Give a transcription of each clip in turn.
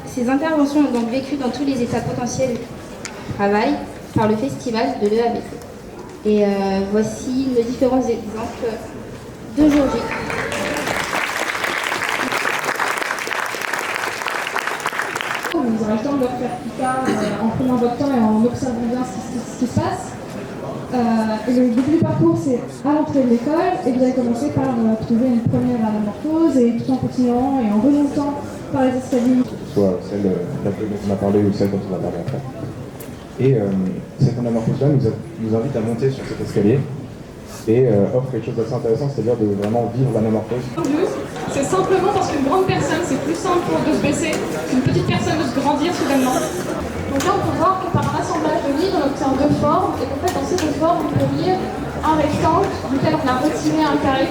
Ces interventions ont donc vécu dans tous les états potentiels du travail par le festival de l'EABC. Et voici nos différents exemples d'aujourd'hui. Vous aurez le temps de le faire plus tard en prenant votre temps et en observant bien ce qui se passe. Le début du parcours, c'est à l'entrée de l'école et vous allez commencer par trouver une première anamorphose et tout en continuant et en remontant par les escaliers. Soit celle dont on a parlé ou celle dont on va parler après. Et cette anamorphose-là nous invite à monter sur cet escalier et offre quelque chose d'assez intéressant, c'est-à-dire de vraiment vivre l'anamorphose. C'est simplement parce qu'une grande personne, c'est plus simple de se baisser qu'une petite personne de se grandir soudainement. Donc là, on peut voir que par un assemblage de livres, on obtient deux formes, et qu'en fait, dans ces deux formes, on peut lire un rectangle duquel on a retiré un carré.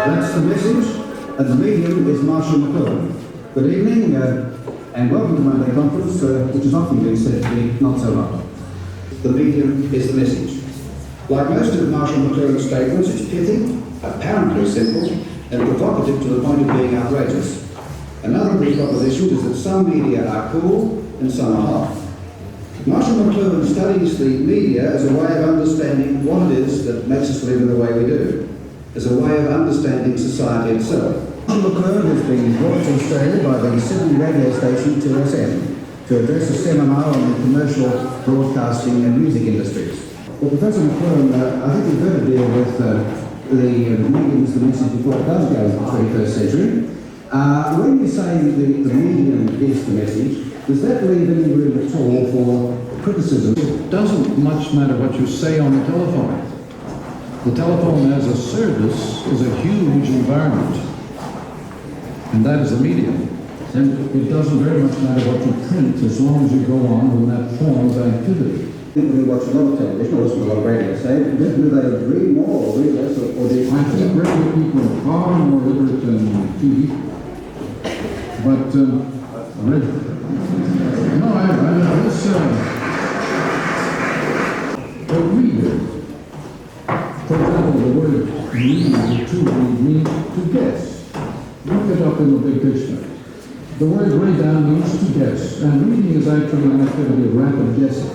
That's the message, and the medium is Marshall McLuhan. Good evening, and welcome to Monday Conference, which has often been said to be not so hard. The medium is the message. Like most of Marshall McLuhan's statements, it's pithy, apparently simple, and provocative to the point of being outrageous. Another of his propositions is that some media are cool and some are hot. Marshall McLuhan studies the media as a way of understanding what it is that makes us live in the way we do, as a way of understanding society itself. Marshall McLuhan has been brought to Australia by the Sydney radio station 2SM to address a seminar on the commercial broadcasting and music industries. Well, Professor McLuhan, I think we've got to deal with the medium's the message before it does go into the 21st century. When you say the medium is the message, does that leave any room at all for criticism? It doesn't much matter what you say on the telephone. The telephone as a service is a huge environment, and that is the medium. And it doesn't very much matter what you print as long as you go on with that form of activity. People who watch a lot of television or listen to a lot of radio say, do they read more or read less, or do you I think regular people are far more literate than TV, but the reader. For example, the word read, to read, means to guess. Look it up in the big dictionary. The word read down means to guess, and reading is actually an activity of rapid guessing.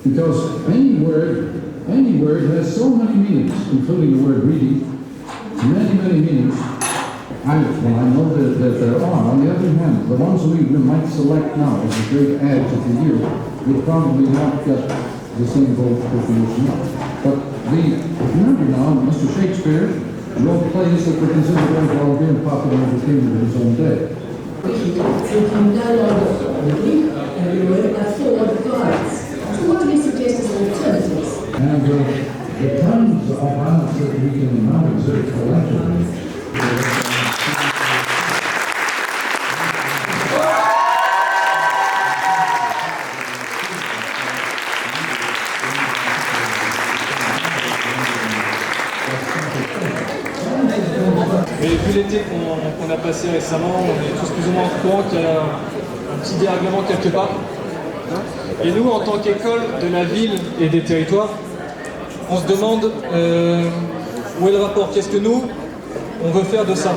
Because any word has so many meanings, including the word reading, many meanings. I know that there are. On the other hand, the ones we might select now as the great ads of the year would probably not get the same vote distribution. But remember now, Mr. Shakespeare wrote plays that were considered very well very popular in the kingdom of his own day. C'est une dialogue and you were at forward guides. So what do you suggest as alternatives? And the tons of violence that we can now exert collectively. Et vu l'été qu'on a passé récemment, on est tous plus ou moins au courant qu'il y a un petit dérèglement quelque part. Et nous, en tant qu'école de la ville et des territoires, on se demande où est le rapport, qu'est-ce que nous, on veut faire de ça,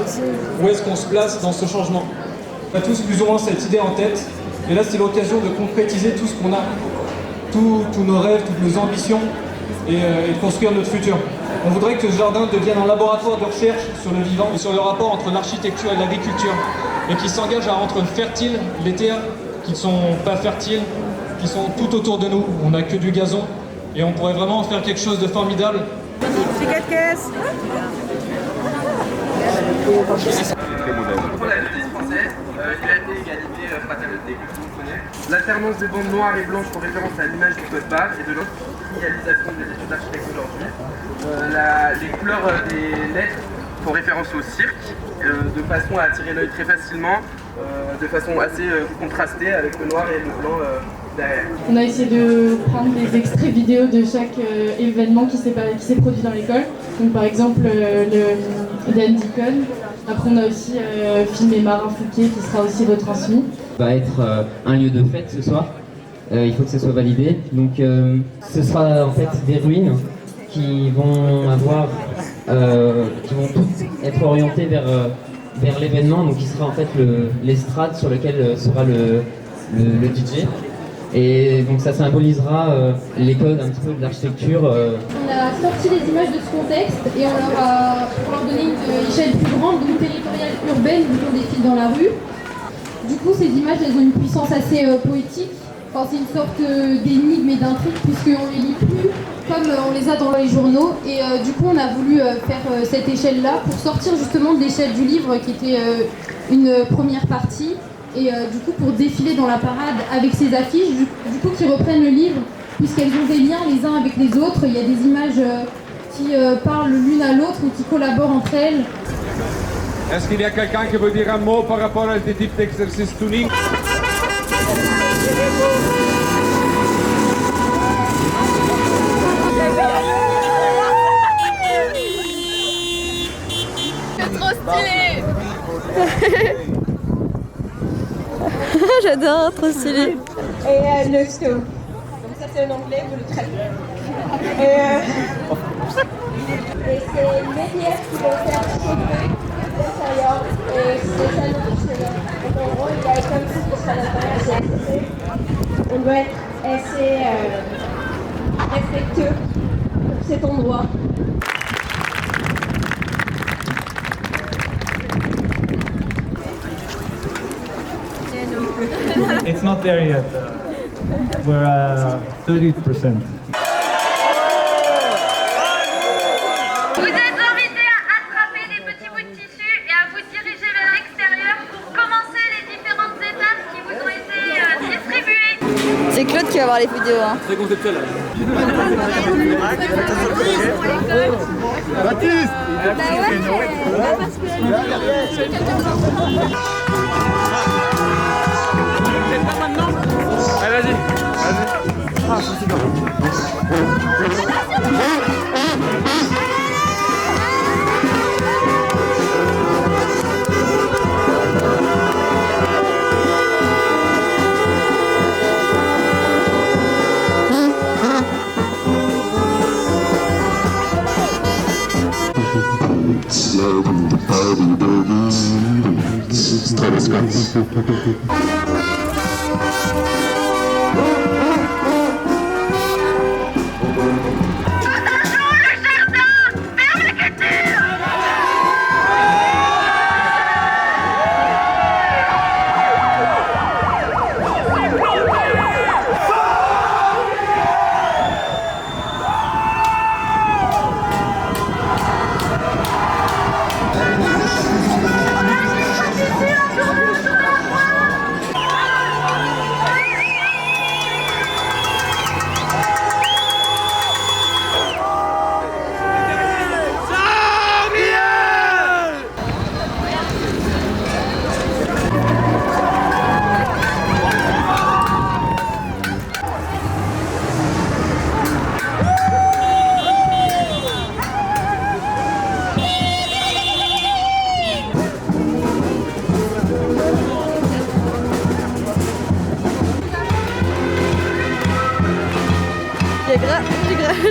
où est-ce qu'on se place dans ce changement. On a tous plus ou moins cette idée en tête, et là c'est l'occasion de concrétiser tout ce qu'on a, tous nos rêves, toutes nos ambitions, et de construire notre futur. On voudrait que ce jardin devienne un laboratoire de recherche sur le vivant et sur le rapport entre l'architecture et l'agriculture, et qui s'engage à rendre fertiles les terres qui ne sont pas fertiles, qui sont tout autour de nous. On n'a que du gazon, et on pourrait vraiment faire quelque chose de formidable. Ticket caisse. Pour la justice française, égalité, égalité, fraternité, que tout le monde connaît. L'alternance des bandes noires et blanches font référence à l'image du code barre et de l'officialisation des études d'architecture aujourd'hui. Les couleurs des lettres font référence au cirque, de façon à attirer l'œil très facilement, de façon assez contrastée avec le noir et le blanc derrière. On a essayé de prendre des extraits vidéo de chaque événement qui s'est produit dans l'école. Donc par exemple le Dan Deacon. Après on a aussi filmé Marin Fouquet qui sera aussi retransmis. Ça va être un lieu de fête ce soir. Il faut que ça soit validé. Donc ce sera en fait des ruines qui vont qui vont toutes être orientées vers l'événement, donc qui sera en fait l'estrade sur lequel sera le DJ. Et donc ça symbolisera les codes un petit peu de l'architecture. On a sorti les images de ce contexte et on leur donné une échelle plus grande, donc territoriale urbaine, vu qu'on défile dans la rue. Du coup, ces images, elles ont une puissance assez poétique. Enfin, c'est une sorte d'énigme et d'intrigue, puisqu'on les lit plus comme on les a dans les journaux. Et du coup, on a voulu faire cette échelle-là pour sortir justement de l'échelle du livre, qui était une première partie. Et du coup, pour défiler dans la parade avec ces affiches, du coup, qui reprennent le livre, puisqu'elles ont des liens les uns avec les autres. Il y a des images qui parlent l'une à l'autre ou qui collaborent entre elles. Est-ce qu'il y a quelqu'un qui veut dire un mot par rapport à ce type d'exercice tuning? C'est trop stylé. J'adore, trop stylé. Et le snow. Donc ça c'est en anglais, vous le traduisez. Et c'est une médière qui va faire chauffer l'intérieur. Et c'est ça notre chemin. Donc en gros, il y a comme si ce serait l'intérieur, c'est assez. On doit être assez respectueux pour cet endroit. It's not there yet. We're 30%. Vous êtes invités à attraper des petits bouts de tissu et à vous diriger vers l'extérieur pour commencer les différentes étapes qui vous ont été distribuées. C'est Claude qui va voir les vidéos. Hein. Très conceptuel. Baptiste. Allez, vas-y, vas-y. Ah, je sais pas.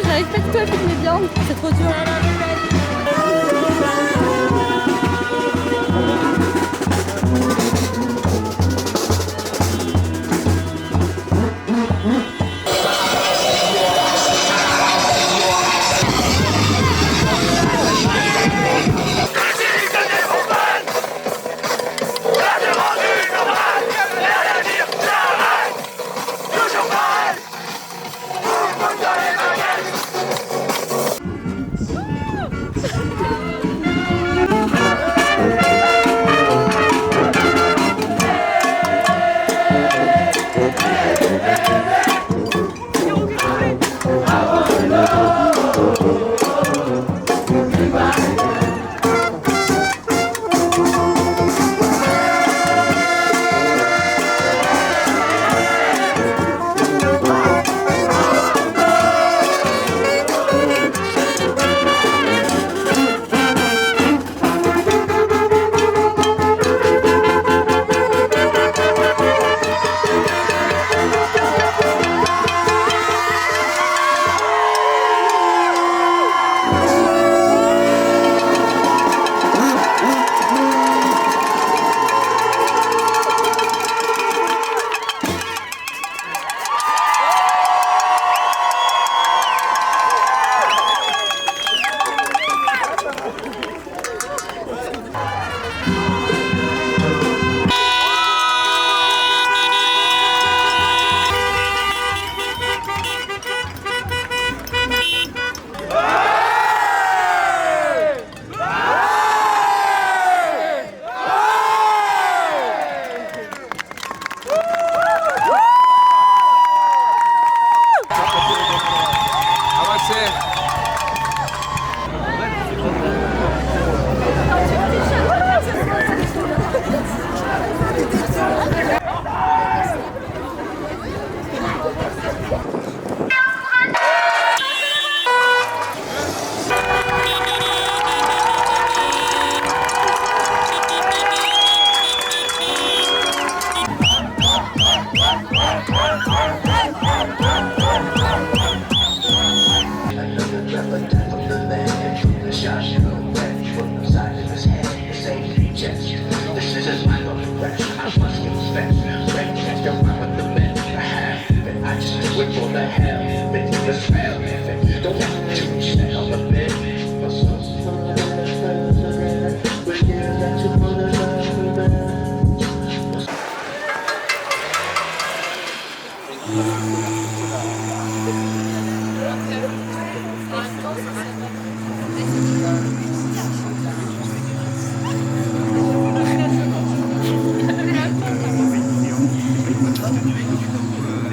J'arrive pas du tout à filmer bien, c'est trop dur.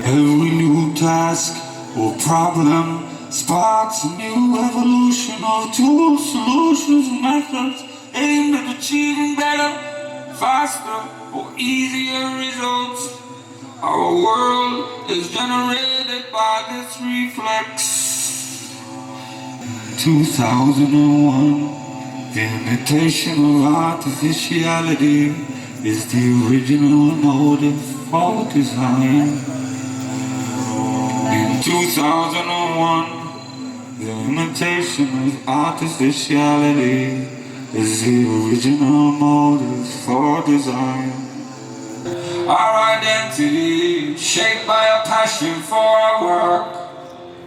Every new task or problem sparks a new evolution of tools, solutions, and methods aimed at achieving better, faster, or easier results. Our world is generated by this reflex. 2001, the imitation of artificiality is the original motive for design. In 2001, the imitation of artificiality is the original motive for design. Our identity shaped by a passion for our work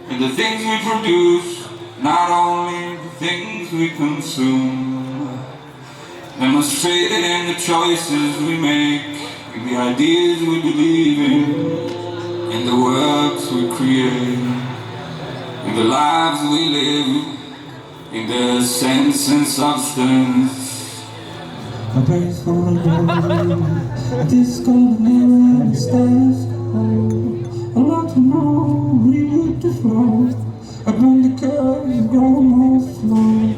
and the things we produce, not only the things we consume. Demonstrated in the choices we make, in the ideas we believe in the works we create, in the lives we live, in their sense and substance. I pray for the glory, I discover never the status quo. I want to know, read the flow. I burn the curves, grow more slow.